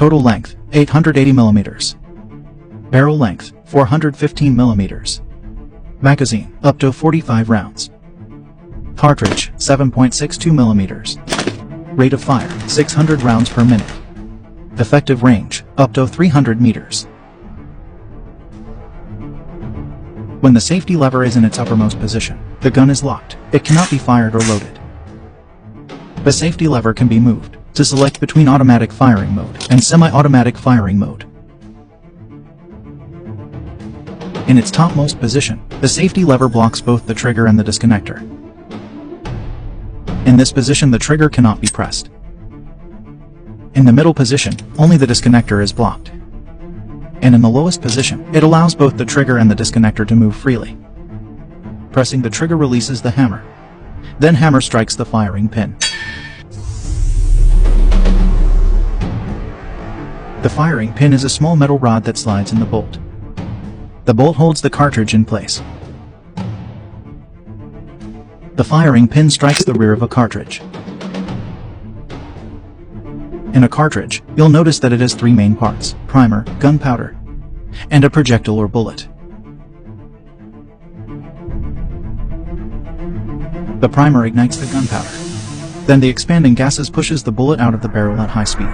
Total length, 880 millimeters. Barrel length, 415 millimeters. Magazine, up to 45 rounds. Cartridge, 7.62 millimeters. Rate of fire, 600 rounds per minute. Effective range, up to 300 meters. When the safety lever is in its uppermost position, the gun is locked. It cannot be fired or loaded. The safety lever can be moved to select between automatic firing mode and semi-automatic firing mode. In its topmost position, the safety lever blocks both the trigger and the disconnector. In this position, the trigger cannot be pressed. In the middle position, only the disconnector is blocked. And in the lowest position, it allows both the trigger and the disconnector to move freely. Pressing the trigger releases the hammer. Then hammer strikes the firing pin. The firing pin is a small metal rod that slides in the bolt. The bolt holds the cartridge in place. The firing pin strikes the rear of a cartridge. In a cartridge, you'll notice that it has three main parts: primer, gunpowder, and a projectile or bullet. The primer ignites the gunpowder. Then the expanding gases pushes the bullet out of the barrel at high speed.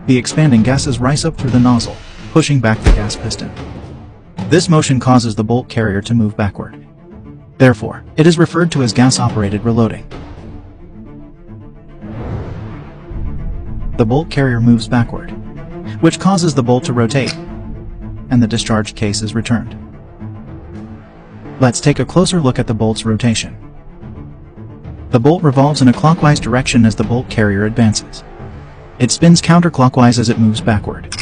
The expanding gases rise up through the nozzle, pushing back the gas piston. This motion causes the bolt carrier to move backward. Therefore, it is referred to as gas-operated reloading. The bolt carrier moves backward, which causes the bolt to rotate, and the discharged case is returned. Let's take a closer look at the bolt's rotation. The bolt revolves in a clockwise direction as the bolt carrier advances. It spins counterclockwise as it moves backward.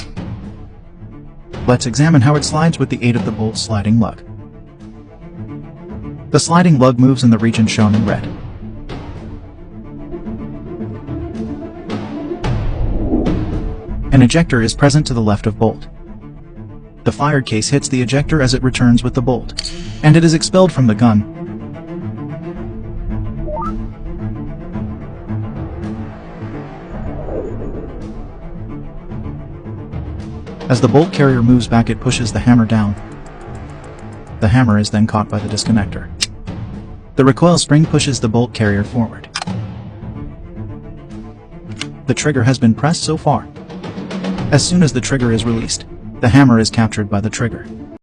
Let's examine how it slides with the aid of the bolt's sliding lug. The sliding lug moves in the region shown in red. An ejector is present to the left of bolt. The fired case hits the ejector as it returns with the bolt, and it is expelled from the gun. As the bolt carrier moves back, it pushes the hammer down. The hammer is then caught by the disconnector. The recoil spring pushes the bolt carrier forward. The trigger has been pressed so far. As soon as the trigger is released, the hammer is captured by the trigger.